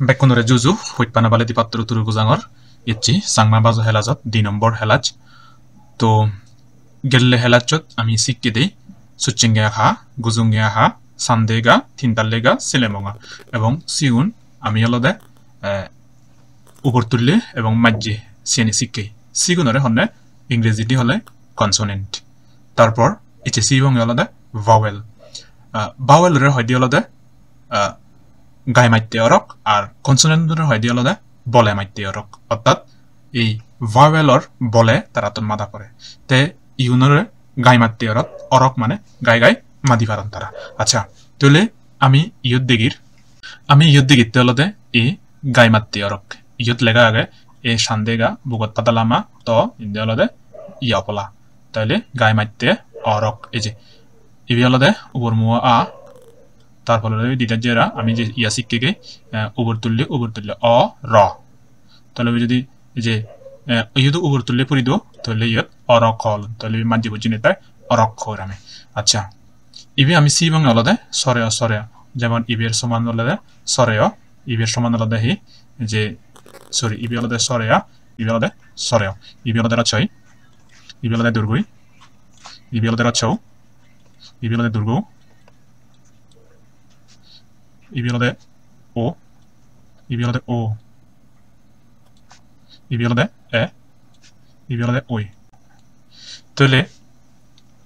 Bekunore juju huitpana bale di patru turu guzangor ichi sangma bazo helazot 2 নম্বর helaj তো গেলে হেলাচত আমি শিখকে দেই সুচিঙ্গে আহা গুজুঙ্গে আহা সান্দেগা তিনটালেগা সিলেমঙ্গা এবং সিউন আমি অলদে উপর তুললে এবং মাজ্জে সিয়ানি শিখকে সিগুনরে হন্নে ইংরেজি দি হলে কনসোনেন্ট তারপর ইচে সিবং অলদে ভাওয়েল ভাওয়েলরে হয় দি অলদে গাই মাইতে অরক আর কনসোনেন্টরে হয় দি অলদে বলে মাইতে অরক অর্থাৎ এই ভাওয়েলর বলে তারাতন মাদা পড়ে তে ইউনরে গাই মারতে অরক মানে গাই গাই মাদি পারন তারা আচ্ছা তাহলে আমি ইয়ত দিগির তেলতে ই গাই মারতে অরক ইয়ত লেগা আগে এ সান্দেগা বুগত পাতালামা তো ইন্দে অলদে ইয়াপলা তাহলে গাই মারতে অরক এই যে ইবি অলদে উপর মুয়া আ তারপরে দিটা জেরা আমি যে ইয়া শিখকে উপর তুললে অ র তাহলে যদি যে ইয়ত উপর তুললে পড়ি দো তাহলে ইয়ত অরক হল তাহলে মাঝে বুঝিনে তাই অরক আমি আচ্ছা ইবি আমি সি এবং আলাদা সরে যেমন ইবের সমান আলাদা সরে ইবের সমান আলাদা হি যে সরি ইবি আলাদা সরে ইবি আলাদা সরে ইবি আলাদা রাছই ইবি আলাদা দুর্গই ইবি আলাদা রাছও ইবি আলাদা দুর্গ ইবি আলাদা ও ইবি আলাদা ও ইবি আলাদা এ ইবি আলাদা ওই তাহলে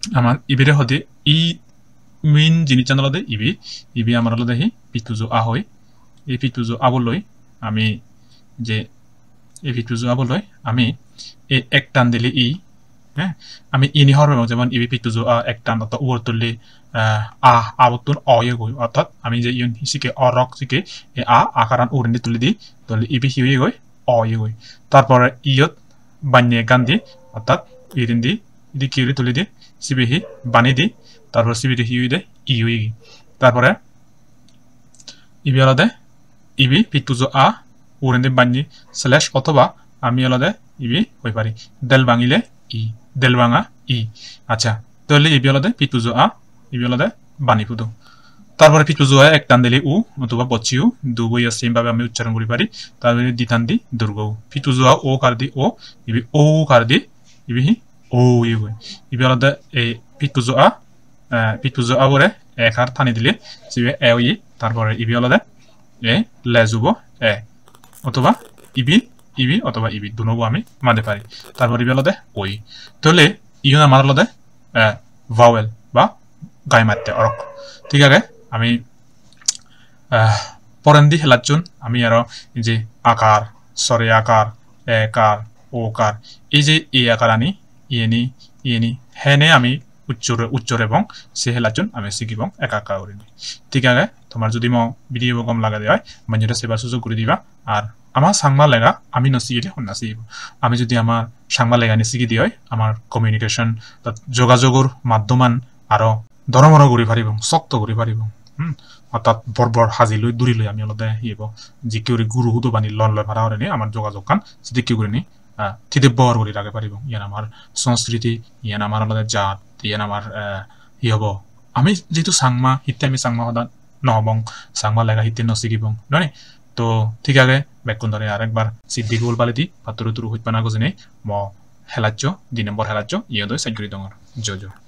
আমার ইবিরে হতে ই মেইন জিনিস আলাদা ইবি আমার আলাদা হি পিতুজো আহই এই পিতুজো আবলই আমি যে এই পিতুজো আবলই আমি এই এক টান দিলে হ্যাঁ আমি ইনি হরবে যেমন ইবি পিতুজো এক টান অর্থাৎ উপর তুললে আবতুন অয়ে গই অর্থাৎ আমি যে ইউন হিসিকে অরক সিকে আকারান উড়িয়ে তুলে দিই তাহলে ইবি হিয়ে গই অয়ে গই তারপরে ইয়ত বানিয়ে গান দি অর্থাৎ ইরিন দি ইদি কিউরি তুলে দি সিবিহি বানি দি তারপর সিবিটি হিউই দে ইউই তারপরে ইবি আলাদা ইবি পিতুজো উড়িয়ে বানি স্ল্যাশ অথবা আমি আলাদা ইবি হই পারি দেল বাঙিলে দেল বাঙা আচ্ছা তাহলে ইবি আলাদা পিতুজো ইবি আলাদা বানি ফুদো তারপরে পিতুজো এক টান দিলে অথবা বচিও দুবই সেম ভাবে আমি উচ্চারণ করি পারি তারপরে দিতান দি দুর্গ পিতুজো ও কার দি ও ইবি ও কার দি ইবি ও ইবি ইবি আলাদা এই পিতুজো বরে এক হার থানি দিলে সিবে এ তারপরে ইবি আলাদা এ লেজুব এ অথবা ইবি অথবা ইবি দুনবো আমি মাদে পারি তারপর ইবি আলাদা ওই তাহলে ইউন আমার আলাদা ভাওয়েল বা গাই মারতে অরক ঠিক আছে আমি পরেন্দি হেলাচুন আমি আরো যে আকার সরে আকার একার ওকার এই যে এই আকার আনি ইয়েনি হেনে আমি উচ্চর এবং সে হেলাচুন আমি শিখিব একাকা করিনি ঠিক আছে তোমার যদি ভিডিও কম লাগা দেয় মানে যেটা সেবা সুযোগ করে দিবা আর আমার সাংমা লেগা আমি নসিয়ে দিয়ে নাচিব আমি যদি আমার সাংমা লেগা নিচিকি দিয়ে আমার কমিউনিকেশন যোগাযোগৰ মাধ্যমান আরো ধরমর ঘুরি পারিব শক্ত ঘুরি পারিব অর্থাৎ বর্বর হাজি লই দূরি লই আমি অলদে হিব যে কেউ গুরু হুতো বানি লন লয় ভাড়া হরে আমার যোগাযোগ কান যদি কেউ করে নি থিতে বর করি রাখে পারিব ইয়ান আমার সংস্কৃতি ইয়ান আমার আলাদা জাত ইয়ান আমার হব আমি যেহেতু সাংমা হিতে আমি সাংমা সদা নহবং সাংমা লেগা হিতে নচিকিবং নহয় তো ঠিক আছে বেকুন ধরে আরেকবার সিদ্ধি গোল পালেতি পাতুরু তুরু হইত পানা গজনে ম হেলাজ্য 2 নম্বর হেলাজ্য ইয়দয় সাইগুরি দঙর জয়